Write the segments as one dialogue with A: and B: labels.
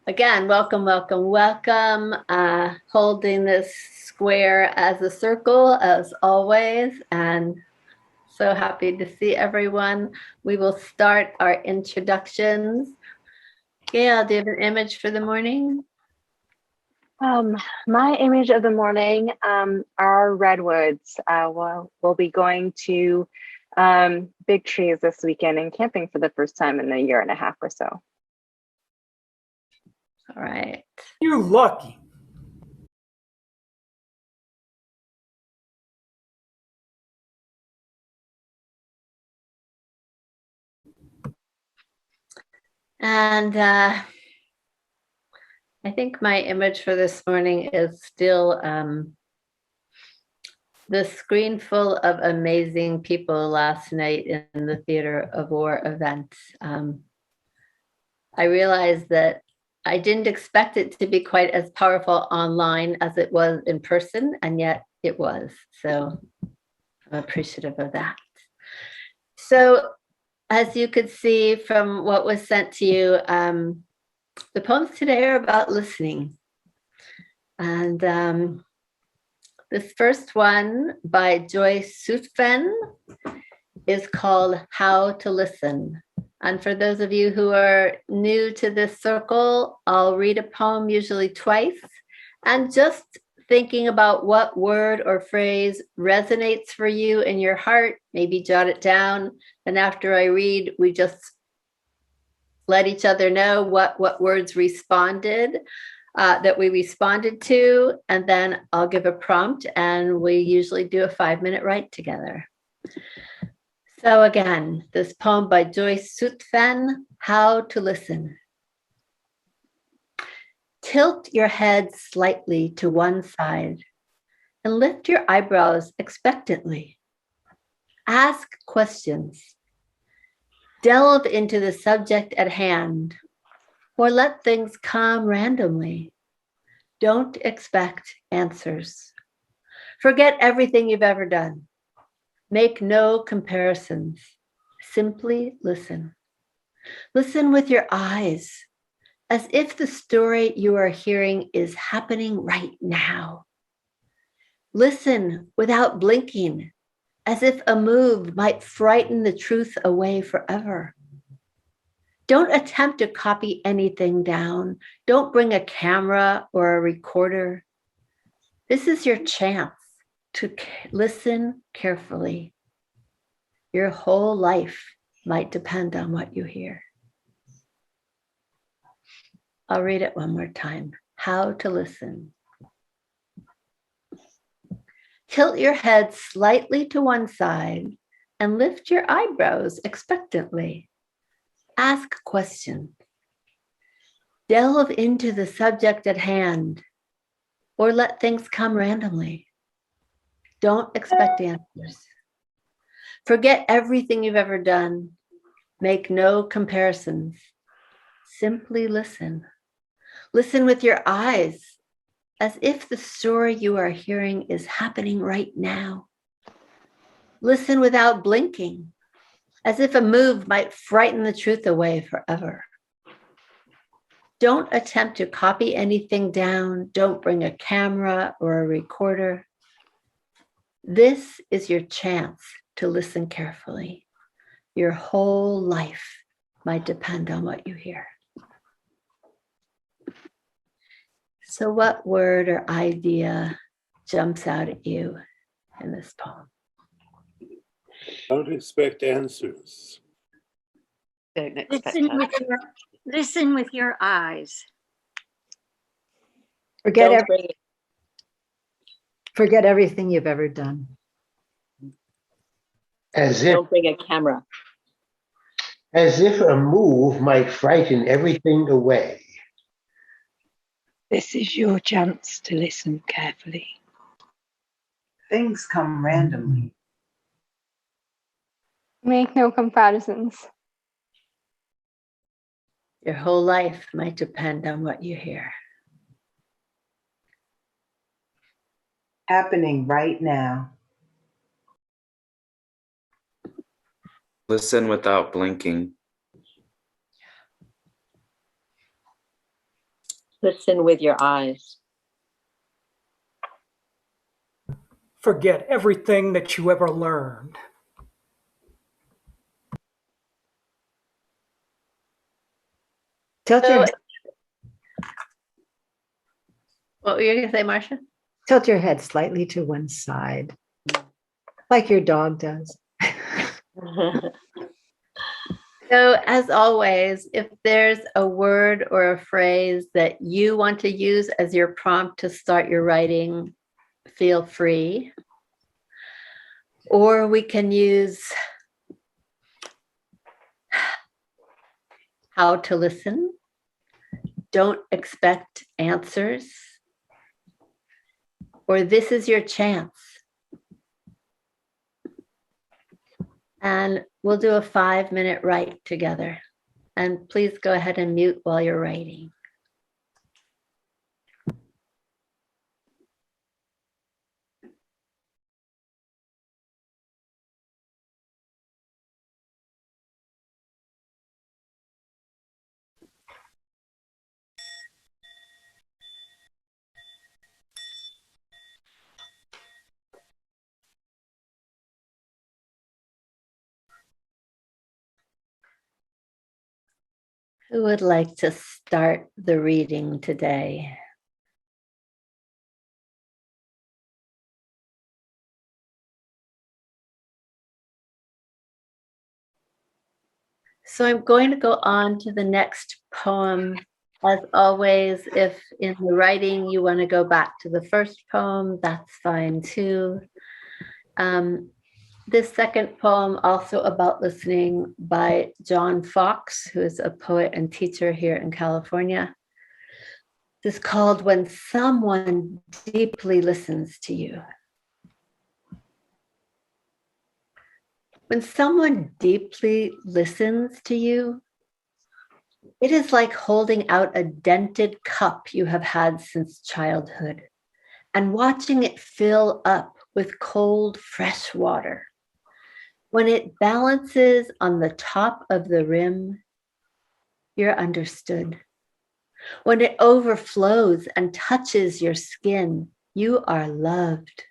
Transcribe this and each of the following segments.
A: Again, welcome, welcome, welcome. Holding this square as a circle as always, and so happy to see everyone. We will start our introductions. Gail, do you have an image for the morning?
B: My image of the morning are redwoods. We'll be going to big trees this weekend and camping for the first time in a year and a half or so.
A: All right.
C: You're lucky.
A: And I think my image for this morning is still the screen full of amazing people last night in the Theater of War event. I realized that I didn't expect it to be quite as powerful online as it was in person, and yet it was. So I'm appreciative of that. So as you could see from what was sent to you, the poems today are about listening. And this first one by Joyce Sutphen is called How to Listen. And for those of you who are new to this circle, I'll read a poem usually twice, and just thinking about what word or phrase resonates for you in your heart, maybe jot it down. And after I read, we just let each other know what words responded, that we responded to, and then I'll give a prompt, and we usually do a 5-minute write together. So again, this poem by Joyce Sutphen, How to Listen. Tilt your head slightly to one side and lift your eyebrows expectantly. Ask questions. Delve into the subject at hand, or let things come randomly. Don't expect answers. Forget everything you've ever done. Make no comparisons. Simply listen. Listen with your eyes, as if the story you are hearing is happening right now. Listen without blinking, as if a move might frighten the truth away forever. Don't attempt to copy anything down. Don't bring a camera or a recorder. This is your chance to listen carefully. Your whole life might depend on what you hear. I'll read it one more time. How to listen. Tilt your head slightly to one side and lift your eyebrows expectantly. Ask questions. Delve into the subject at hand, or let things come randomly. Don't expect answers. Forget everything you've ever done. Make no comparisons. Simply listen. Listen with your eyes, as if the story you are hearing is happening right now. Listen without blinking, as if a move might frighten the truth away forever. Don't attempt to copy anything down. Don't bring a camera or a recorder. This is your chance to listen carefully. Your whole life might depend on what you hear. So what word or idea jumps out at you in this poem?
D: Don't expect answers.
E: Don't expect
F: Listen with your eyes.
A: Forget everything you've ever done.
E: Don't bring a camera.
G: As if a move might frighten everything away.
H: This is your chance to listen carefully.
I: Things come randomly.
B: Make no comparisons.
A: Your whole life might depend on what you hear.
I: Happening right now.
J: Listen without blinking.
E: Listen with your eyes.
C: Forget everything that you ever learned.
J: Tilt
A: So,
J: your
A: what were you going to say, Marcia?
J: tilt your head slightly to one side, like your dog does.
A: So, as always, if there's a word or a phrase that you want to use as your prompt to start your writing, feel free. Or we can use how to listen. Don't expect answers. Or this is your chance. And we'll do a 5-minute write together. And please go ahead and mute while you're writing. Who would like to start the reading today? So I'm going to go on to the next poem. As always, if in the writing you want to go back to the first poem, that's fine too. This second poem, also about listening, by John Fox, who is a poet and teacher here in California. This is called When Someone Deeply Listens to You. When someone deeply listens to you, it is like holding out a dented cup you have had since childhood and watching it fill up with cold, fresh water. When it balances on the top of the rim, you're understood. When it overflows and touches your skin, you are loved.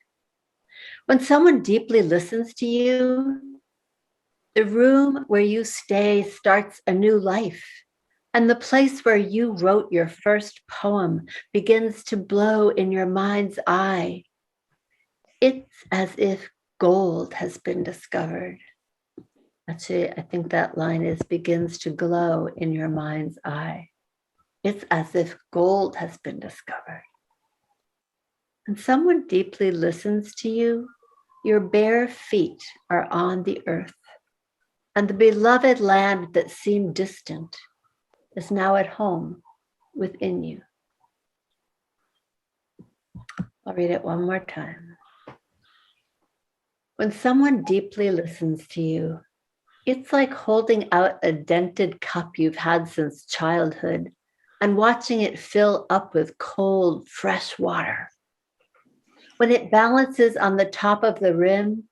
A: When someone deeply listens to you, the room where you stay starts a new life, and the place where you wrote your first poem begins to glow in your mind's eye. It's as if gold has been discovered. Actually, I think that line is begins to glow in your mind's eye. It's as if gold has been discovered. When someone deeply listens to you, your bare feet are on the earth, and the beloved land that seemed distant is now at home within you. I'll read it one more time. When someone deeply listens to you, it's like holding out a dented cup you've had since childhood and watching it fill up with cold, fresh water. When it balances on the top of the rim,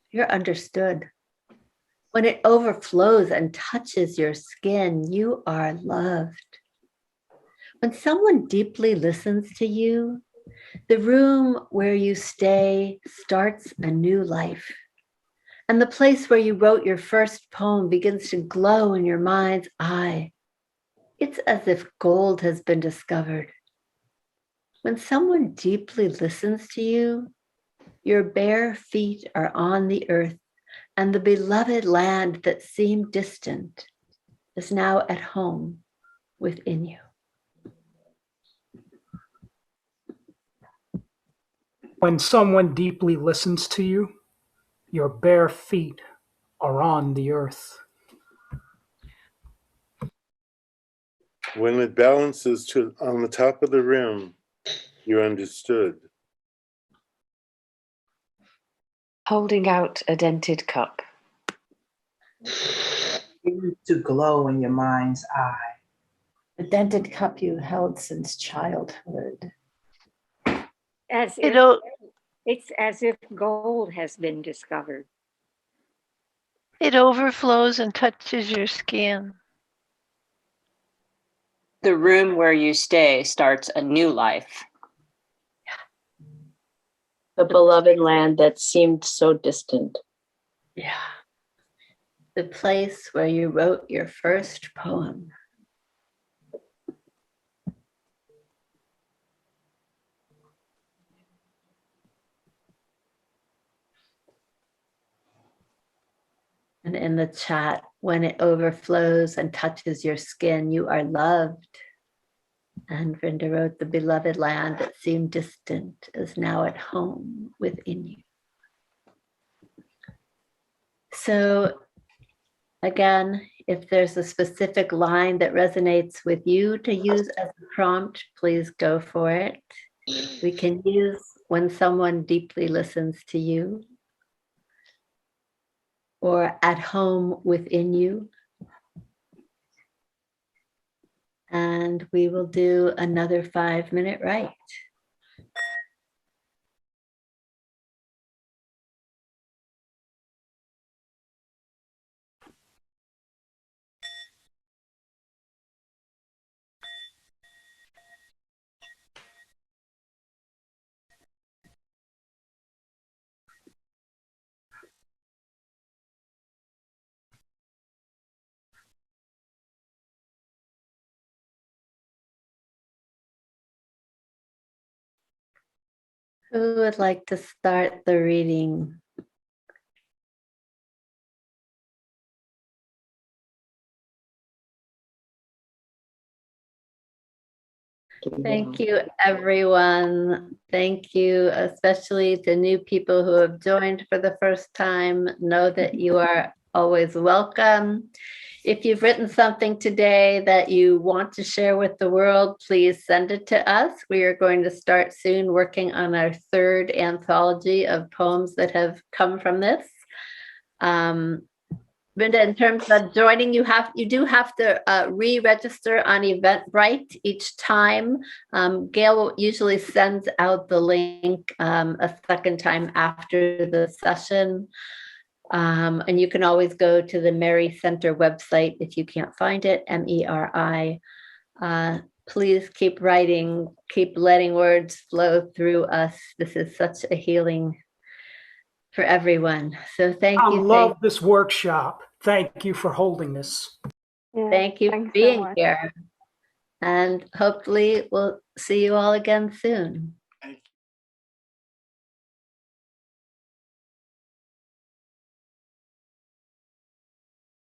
A: you're understood. When it overflows and touches your skin, you are loved. When someone deeply listens to you, the room where you stay starts a new life. And the place where you wrote your first poem begins to glow in your mind's eye. It's as if gold has been discovered. When someone deeply listens to you, your bare feet are on the earth, and the beloved land that seemed distant is now at home within you.
C: When someone deeply listens to you, your bare feet are on the earth.
D: When it balances on the top of the rim, you're understood.
E: Holding out a dented cup.
I: Begins to glow in your mind's eye.
J: The dented cup you held since childhood.
F: As if it's as if gold has been discovered.
K: It overflows and touches your skin. The room where you stay starts a new life.
L: The beloved land that seemed so distant.
A: Yeah. The place where you wrote your first poem. And in the chat, when it overflows and touches your skin, you are loved. And Vrinda wrote, the beloved land that seemed distant is now at home within you. So again, if there's a specific line that resonates with you to use as a prompt, please go for it. We can use when someone deeply listens to you, or at home within you. And we will do another 5-minute write. Who would like to start the reading? Thank you, everyone. Thank you, especially to new people who have joined for the first time. Know that you are always welcome. If you've written something today that you want to share with the world, please send it to us. We are going to start soon working on our 3rd anthology of poems that have come from this. Vrinda, in terms of joining, you do have to re-register on Eventbrite each time. Gail usually sends out the link a second time after the session. And you can always go to the Mary Center website if you can't find it, MERI. Please keep writing, keep letting words flow through us. This is such a healing for everyone. So thank you.
C: I love this workshop. Thank you for holding this.
B: Yeah,
A: Thank you for being here. And hopefully we'll see you all again soon.